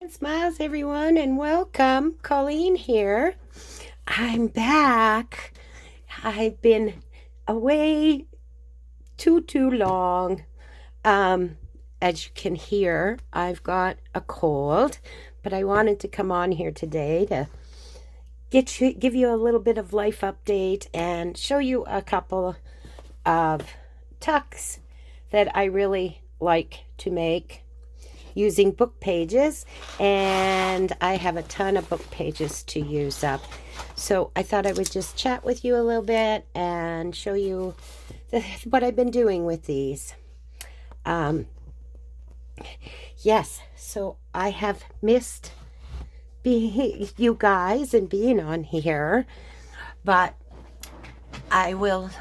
And smiles, everyone, and welcome. Colleen here. I'm back. I've been away too long. Um, as you can hear, I've got a cold, but I wanted to come on here today to give you a little bit of life update and show you a couple of tucks that I really like to make using book pages, and I have a ton of book pages to use up. So I thought I would just chat with you a little bit and show you what I've been doing with these. Yes, so I have missed being you guys and being on here, but I will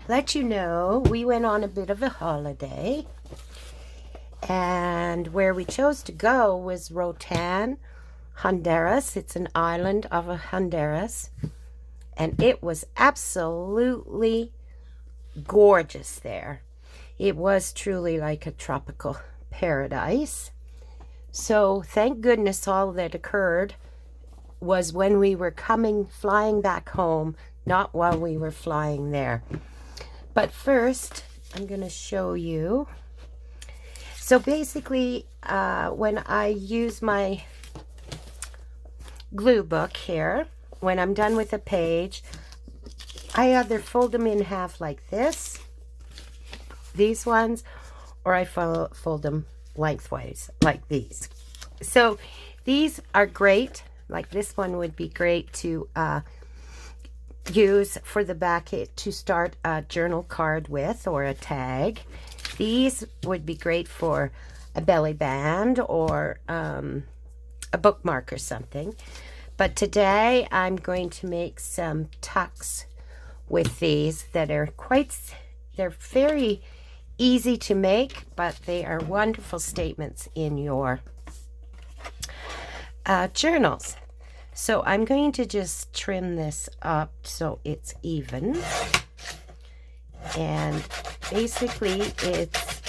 let you know we went on a bit of a holiday. And where we chose to go was Roatan, Honduras. It's an island of Honduras. And it was absolutely gorgeous there. It was truly like a tropical paradise. So thank goodness all that occurred was when we were flying back home, not while we were flying there. But first, I'm going to show you. So basically, when I use my glue book here, when I'm done with a page, I either fold them in half like this, these ones, or I fold them lengthwise like these. So these are great. Like this one would be great to use for the back to start a journal card with, or a tag. These would be great for a belly band or a bookmark or something. But today I'm going to make some tucks with these that are they're very easy to make, but they are wonderful statements in your journals. So I'm going to just trim this up so it's even. And basically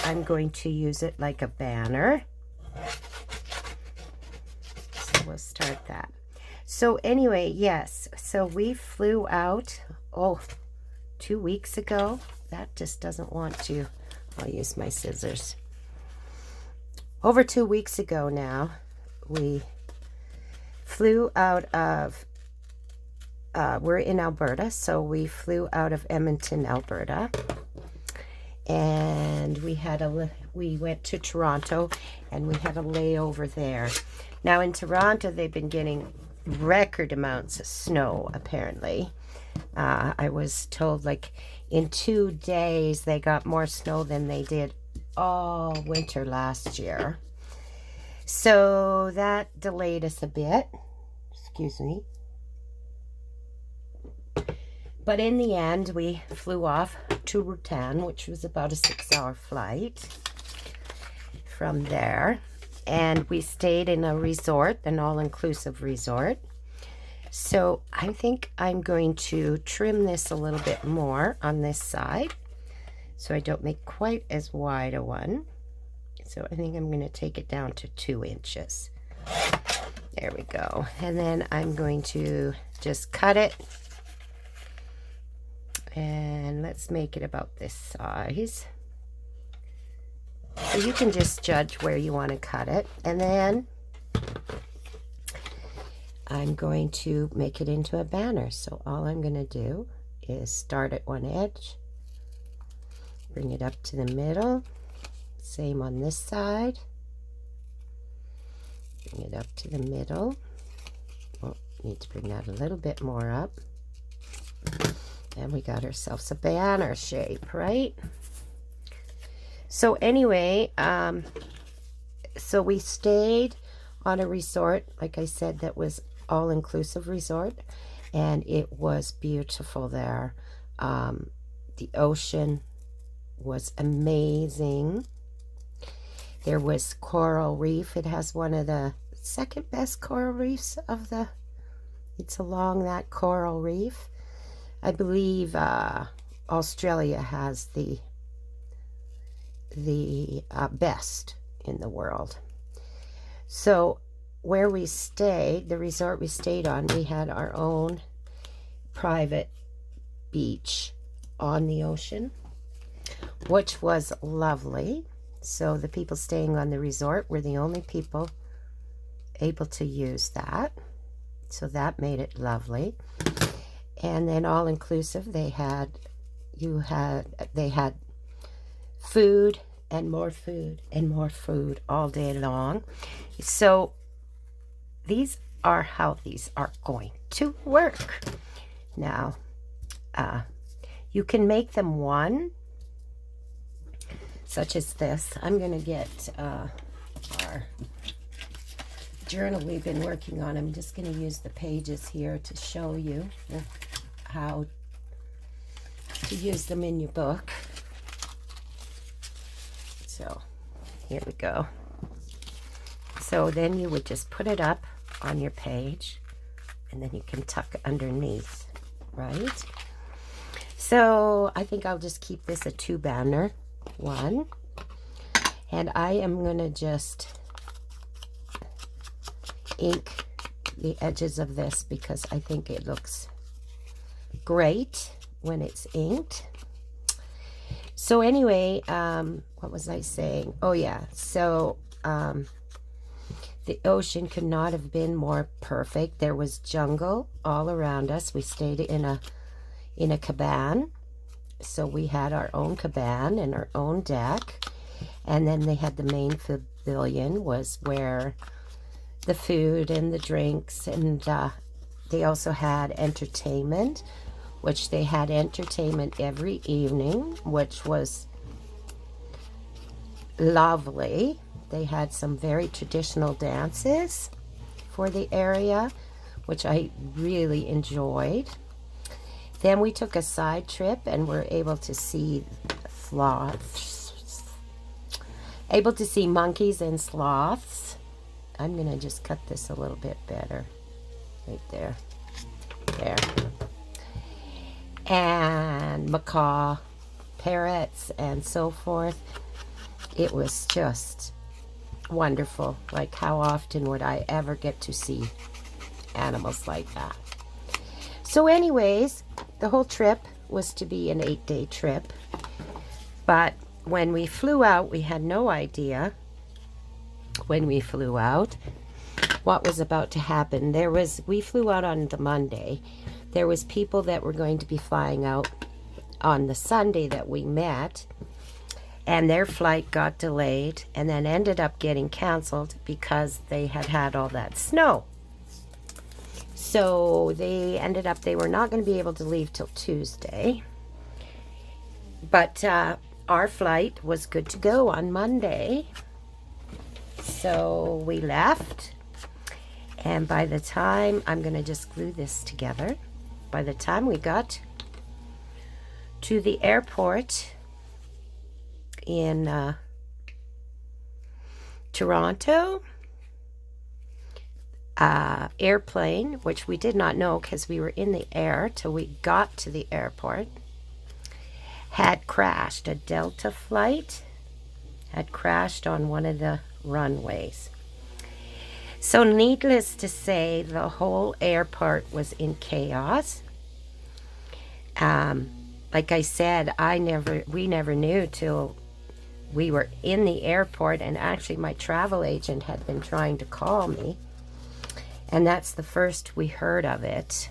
I'm going to use it like a banner. So we'll start that. So anyway, yes, so we flew out 2 weeks ago. That just doesn't want to. I'll use my scissors. Over 2 weeks ago now, we flew out of we're in Alberta, so we flew out of Edmonton, Alberta, and we went to Toronto, and we had a layover there. Now in Toronto, they've been getting record amounts of snow, apparently. I was told like in 2 days they got more snow than they did all winter last year. So that delayed us a bit. Excuse me. But in the end, we flew off to Roatan, which was about a 6-hour flight from there. And we stayed in a resort, an all-inclusive resort. So I think I'm going to trim this a little bit more on this side so I don't make quite as wide a one. So I think I'm going to take it down to 2 inches. There we go. And then I'm going to just cut it. And let's make it about this size. So you can just judge where you want to cut it. And then I'm going to make it into a banner. So all I'm going to do is start at one edge, bring it up to the middle, same on this side, bring it up to the middle. Oh, need to bring that a little bit more up. And we got ourselves a banner shape, right? So anyway, so we stayed on a resort, like I said, that was all-inclusive resort, and it was beautiful there. The ocean was amazing. There was coral reef. It has one of the second best coral reefs it's along that coral reef. I believe Australia has the best in the world. So where we stayed, the resort we stayed on, we had our own private beach on the ocean, which was lovely. So the people staying on the resort were the only people able to use that. So that made it lovely. And then all inclusive, they had food and more food and more food all day long. So these are how these are going to work. Now, you can make them one, such as this. I'm going to get our journal we've been working on. I'm just going to use the pages here to show you how to use them in your book. So here we go. So then you would just put it up on your page, and then you can tuck underneath, right? So I think I'll just keep this a 2-banner one, and I am going to just ink the edges of this because I think it looks great when it's inked. So anyway, what was I saying? Oh yeah, so the ocean could not have been more perfect. There was jungle all around us. We stayed in a cabana, so we had our own cabana and our own deck, and then they had the main pavilion, was where the food and the drinks, and they also had entertainment, which they had entertainment every evening, which was lovely. They had some very traditional dances for the area, which I really enjoyed. Then we took a side trip and were able to see monkeys and sloths. I'm going to just cut this a little bit better. Right there. There. And macaw, parrots, and so forth. It was just wonderful. Like, how often would I ever get to see animals like that? So anyways, the whole trip was to be an 8-day trip. But when we flew out, we had no idea when we flew out what was about to happen. We flew out on the Monday. There was people that were going to be flying out on the Sunday that we met, and their flight got delayed and then ended up getting canceled because they had all that snow. So they were not going to be able to leave till Tuesday. But our flight was good to go on Monday. So we left. And by the time, I'm going to just glue this together. By the time we got to the airport in Toronto, airplane, which we did not know because we were in the air till we got to the airport, had crashed. A Delta flight had crashed on one of the runways. So needless to say, the whole airport was in chaos. Like I said, we never knew till we were in the airport, and actually my travel agent had been trying to call me, and that's the first we heard of it.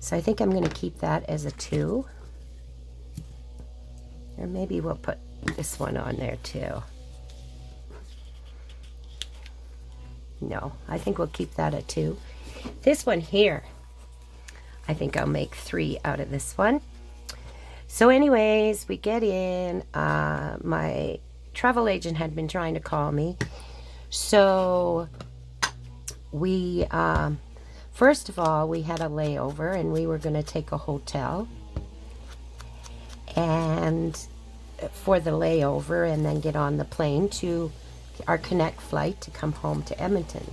So I think I'm going to keep that as a 2. Or maybe we'll put this one on there too. No, I think we'll keep that at 2. This one here, I think I'll make 3 out of this one. So anyways, we get in. My travel agent had been trying to call me. So we, first of all, we had a layover, and we were going to take a hotel and for the layover, and then get on the plane to our Connect flight to come home to Edmonton.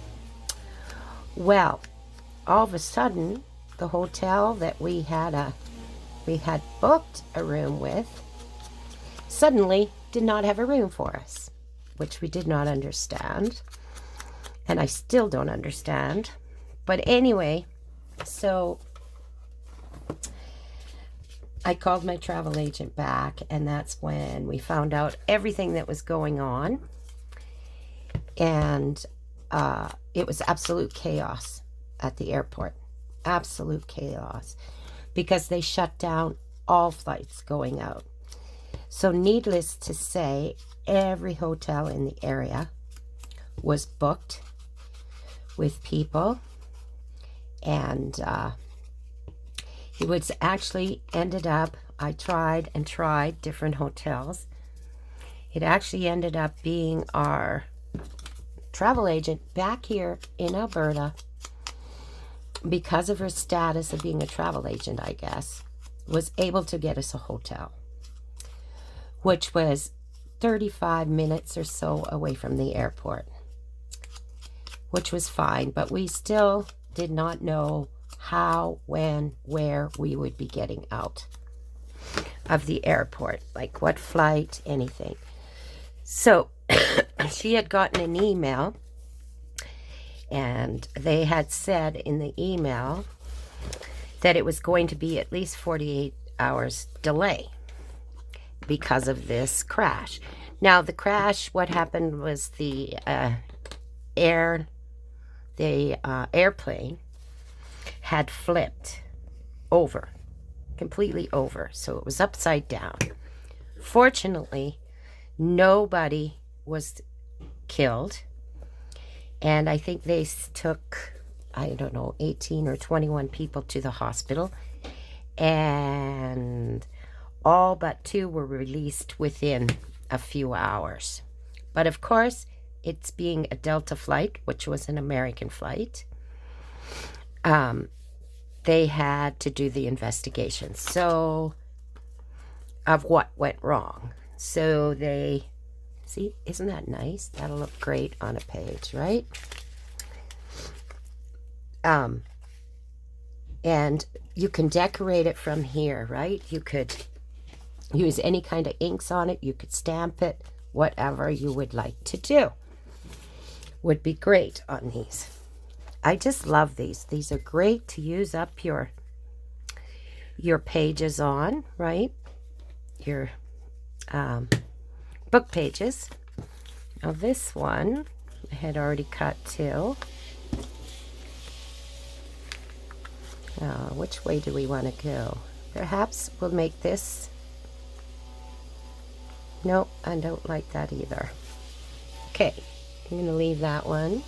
Well, all of a sudden, the hotel that we had booked a room with suddenly did not have a room for us, which we did not understand. And I still don't understand. But anyway, so I called my travel agent back, and that's when we found out everything that was going on. And it was absolute chaos at the airport. Absolute chaos. Because they shut down all flights going out. So needless to say, every hotel in the area was booked with people. And it was actually ended up, I tried and tried different hotels. It actually ended up being our travel agent back here in Alberta, because of her status of being a travel agent, I guess, was able to get us a hotel, which was 35 minutes or so away from the airport, which was fine, but we still did not know how, when, where we would be getting out of the airport, like what flight, anything. So she had gotten an email, and they had said in the email that it was going to be at least 48 hours delay because of this crash. Now, the crash, what happened was the airplane had flipped over, completely over, so it was upside down. Fortunately, nobody was killed, and I think they took, I don't know, 18 or 21 people to the hospital, and all but 2 were released within a few hours. But of course, it's being a Delta flight, which was an American flight, they had to do the investigation, so, of what went wrong. So they, see, isn't that nice? That'll look great on a page, right? And you can decorate it from here, right? You could use any kind of inks on it. You could stamp it, whatever you would like to do. Would be great on these. I just love these. These are great to use up your pages on, right? Your book pages. Now this one I had already cut too. Which way do we want to go? Perhaps we'll make this. Nope, I don't like that either. Okay, I'm going to leave that one.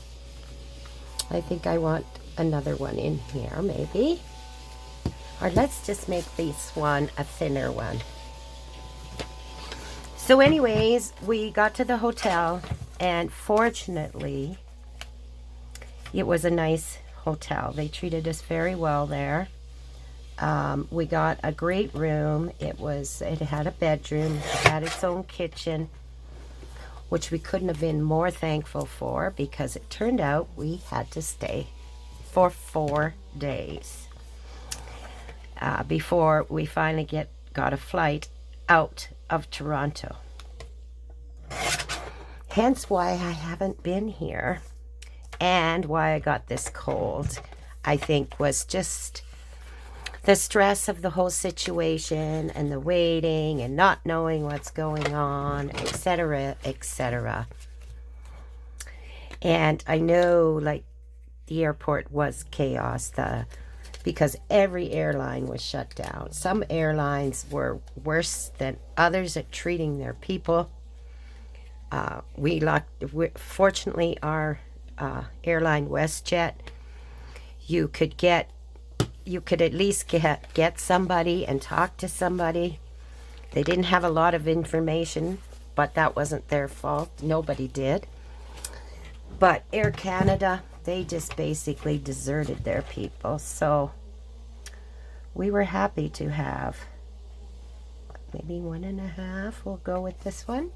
I think I want another one in here, maybe. Or let's just make this one a thinner one. So anyways, we got to the hotel, and fortunately, it was a nice hotel. They treated us very well there. We got a great room. It had a bedroom, it had its own kitchen, which we couldn't have been more thankful for, because it turned out we had to stay for 4 days before we finally got a flight out of Toronto. Hence why I haven't been here, and why I got this cold, I think, was just the stress of the whole situation and the waiting and not knowing what's going on, etc., etc. And I know, like, the airport was chaos, because every airline was shut down. Some airlines were worse than others at treating their people. Fortunately, our airline, WestJet, you could at least get somebody and talk to somebody. They didn't have a lot of information, but that wasn't their fault. Nobody did. But Air Canada, they just basically deserted their people. So we were happy to have maybe 1.5. We'll go with this one.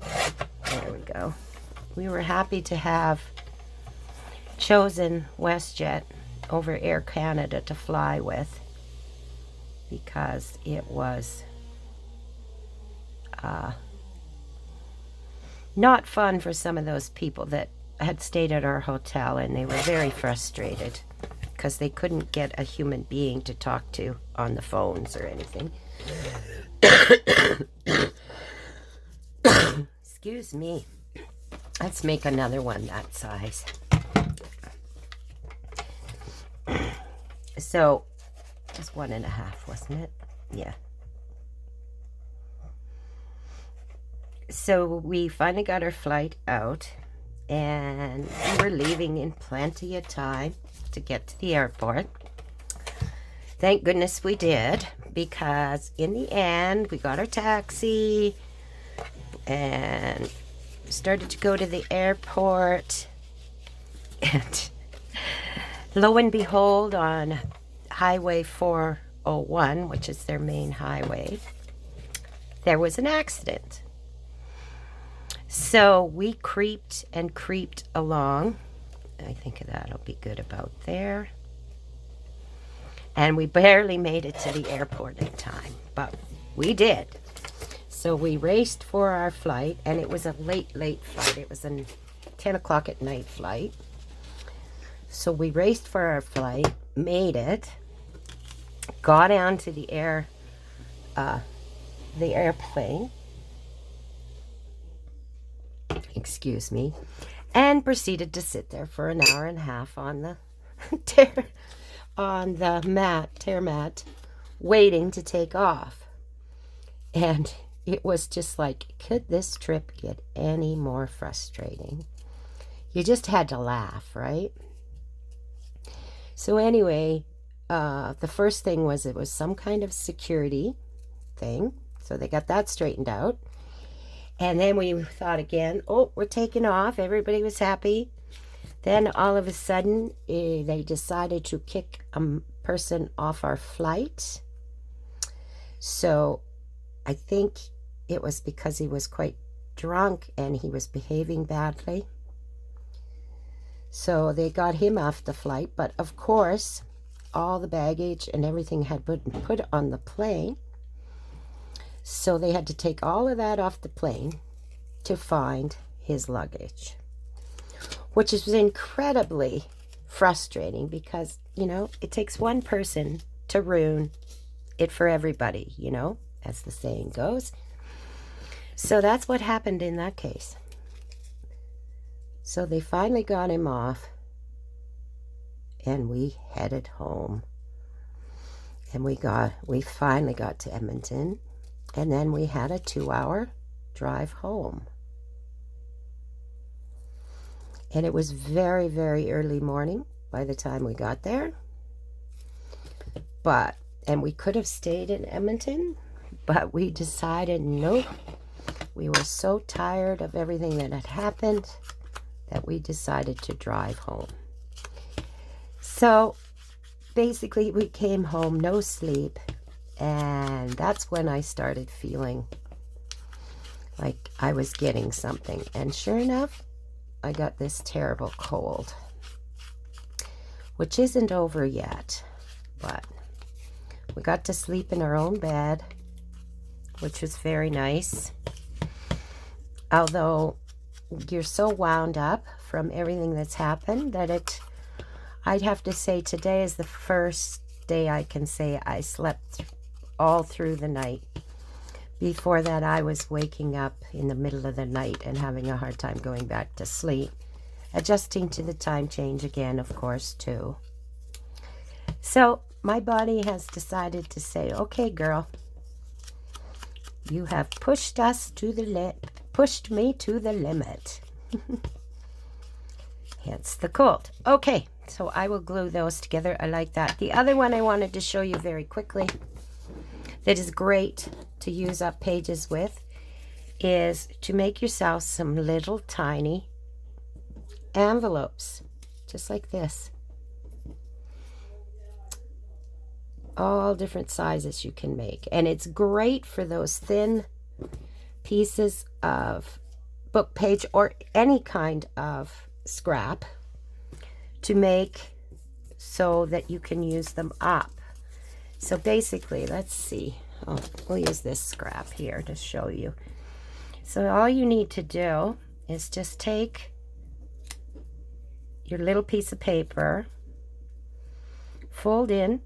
There we go. We were happy to have chosen WestJet over Air Canada to fly with, because it was Not fun for some of those people that had stayed at our hotel, and they were very frustrated because they couldn't get a human being to talk to on the phones or anything. Excuse me. Let's make another one that size. So, it was 1.5, wasn't it? Yeah. So we finally got our flight out, and we were leaving in plenty of time to get to the airport. Thank goodness we did, because in the end we got our taxi and started to go to the airport, and lo and behold, on Highway 401, which is their main highway, there was an accident. So we creeped and creeped along. I think that'll be good about there. And we barely made it to the airport in time, but we did. So we raced for our flight, and it was a late flight. It was a 10 o'clock at night flight. So we raced for our flight, made it, got onto the airplane, excuse me, and proceeded to sit there for an hour and a half on the tarmac, waiting to take off. And it was just like, could this trip get any more frustrating? You just had to laugh, right? So anyway, the first thing was, it was some kind of security thing. So they got that straightened out. And then we thought again, oh, we're taking off. Everybody was happy. Then all of a sudden, they decided to kick a person off our flight. So I think it was because he was quite drunk and he was behaving badly. So they got him off the flight. But of course, all the baggage and everything had been put on the plane. So they had to take all of that off the plane to find his luggage, which is incredibly frustrating because, you know, it takes one person to ruin it for everybody, you know, as the saying goes. So that's what happened in that case. So they finally got him off, and we headed home. And we finally got to Edmonton. And then we had a 2-hour drive home. And it was very, very early morning by the time we got there. And we could have stayed in Edmonton, but we decided nope. We were so tired of everything that had happened that we decided to drive home. So basically we came home, no sleep. And that's when I started feeling like I was getting something. And sure enough, I got this terrible cold, which isn't over yet. But we got to sleep in our own bed, which was very nice. Although you're so wound up from everything that's happened that I'd have to say today is the first day I can say I slept all through the night. Before that, I was waking up in the middle of the night and having a hard time going back to sleep. Adjusting to the time change again, of course, too. So my body has decided to say, okay, girl, you have pushed me to the limit. Hence the cold. Okay, so I will glue those together. I like that. The other one I wanted to show you very quickly that is great to use up pages with is to make yourself some little tiny envelopes, just like this. All different sizes you can make. And it's great for those thin pieces of book page or any kind of scrap to make so that you can use them up. So basically, let's see. Oh, we'll use this scrap here to show you. So all you need to do is just take your little piece of paper, fold in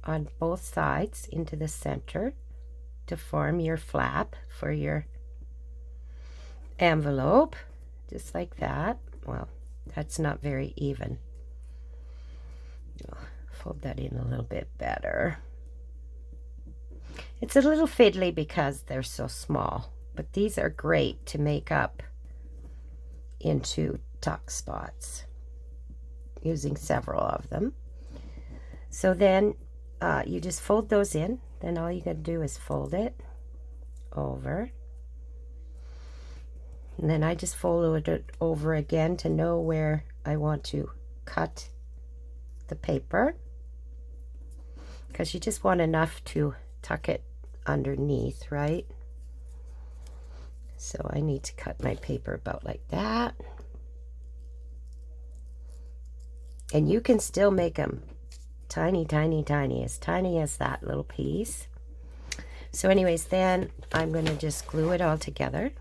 on both sides into the center to form your flap for your envelope, just like that. Well, that's not very even. I'll fold that in a little bit better. It's a little fiddly because they're so small, but these are great to make up into tuck spots using several of them. So then you just fold those in. Then all you gotta do is fold it over. And then I just fold it over again to know where I want to cut the paper, because you just want enough to tuck it underneath, right? So I need to cut my paper about like that. And you can still make them tiny, tiny, tiny, as tiny as that little piece. So anyways, then I'm going to just glue it all together.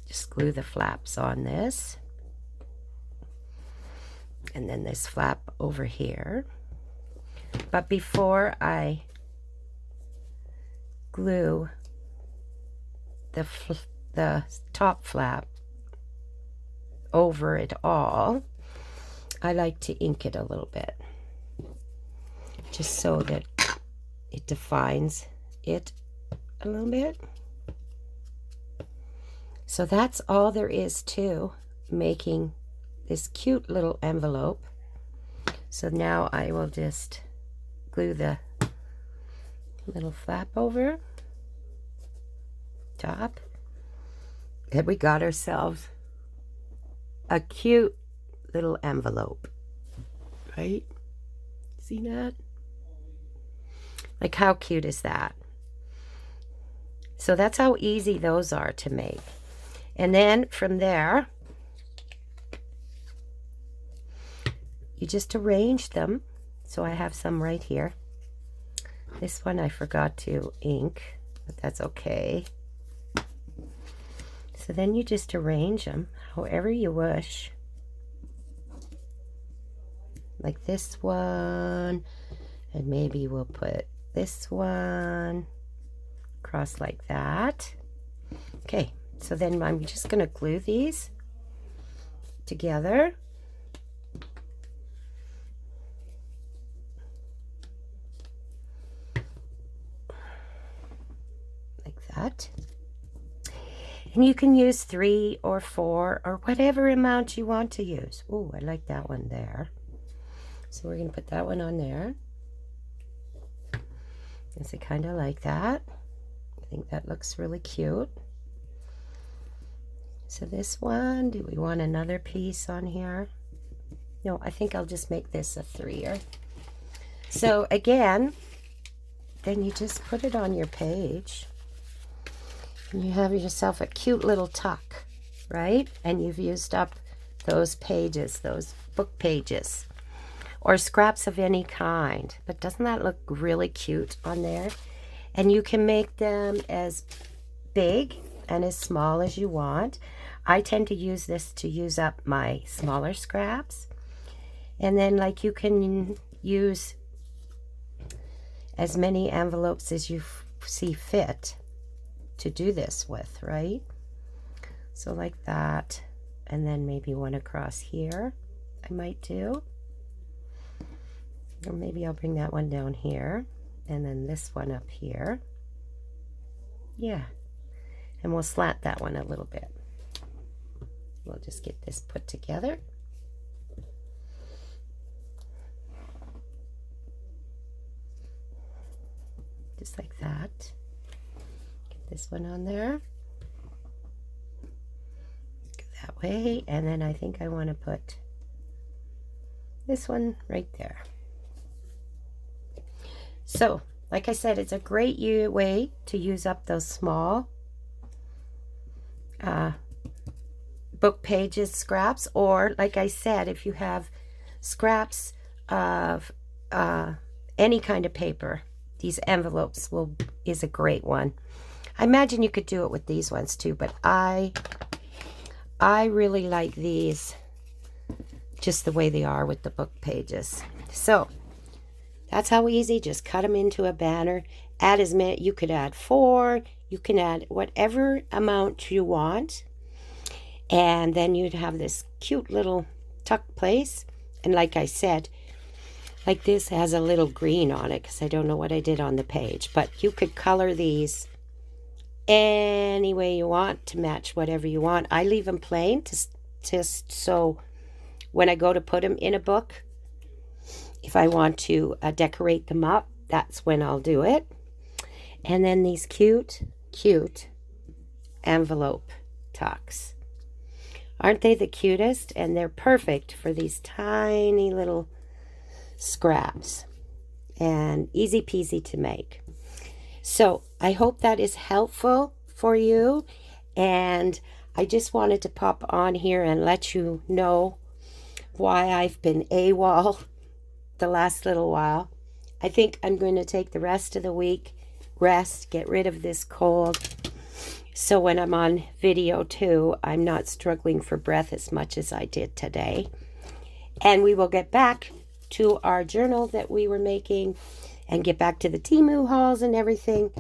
Just glue the flaps on this. And then this flap over here. But before I glue the top flap over it all, I like to ink it a little bit, just so that it defines it a little bit. So that's all there is to making this cute little envelope. So now I will just glue the little flap over top, and we got ourselves a cute little envelope, right? See that? Like, how cute is that? So that's how easy those are to make. And then from there, you just arrange them. So I have some right here. This one I forgot to ink, but that's okay. So then you just arrange them however you wish. Like this one, and maybe we'll put this one across like that. Okay, so then I'm just going to glue these together. Like that. And you can use 3 or 4 or whatever amount you want to use. Oh, I like that one there. So we're going to put that one on there. Is it kind of like that? I think that looks really cute. So this one, do we want another piece on here? No, I think I'll just make this a 3er. So again, then you just put it on your page. And you have yourself a cute little tuck, right? And you've used up those pages, those book pages, or scraps of any kind. But doesn't that look really cute on there? And you can make them as big and as small as you want. I tend to use this to use up my smaller scraps. And then, like, you can use as many envelopes as you see fit to do this with, right? So like that, and then maybe one across here I might do, or maybe I'll bring that one down here, and then this one up here. Yeah, and we'll slant that one a little bit. We'll just get this put together. Just like that. This one on there, go that way, and then I think I want to put this one right there. So like I said, it's a great way to use up those small book pages scraps, or like I said, if you have scraps of any kind of paper, these envelopes is a great one. I imagine you could do it with these ones too, but I really like these just the way they are with the book pages. So that's how easy. Just cut them into a banner. Add as many. You could add 4. You can add whatever amount you want. And then you'd have this cute little tuck place. And like I said, like this has a little green on it because I don't know what I did on the page. But you could color these any way you want to match whatever you want. I leave them plain just so when I go to put them in a book, if I want to decorate them up, that's when I'll do it. And then these cute envelope tucks. Aren't they the cutest? And they're perfect for these tiny little scraps. And easy peasy to make. So I hope that is helpful for you. And I just wanted to pop on here and let you know why I've been AWOL the last little while. I think I'm going to take the rest of the week, rest, get rid of this cold. So when I'm on video too, I'm not struggling for breath as much as I did today. And we will get back to our journal that we were making and get back to the Temu hauls and everything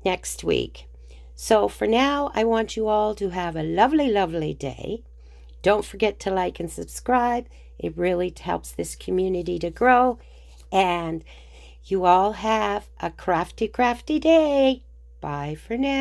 next week. So for now, I want you all to have a lovely, lovely day. Don't forget to like and subscribe. It really helps this community to grow. And you all have a crafty, crafty day. Bye for now.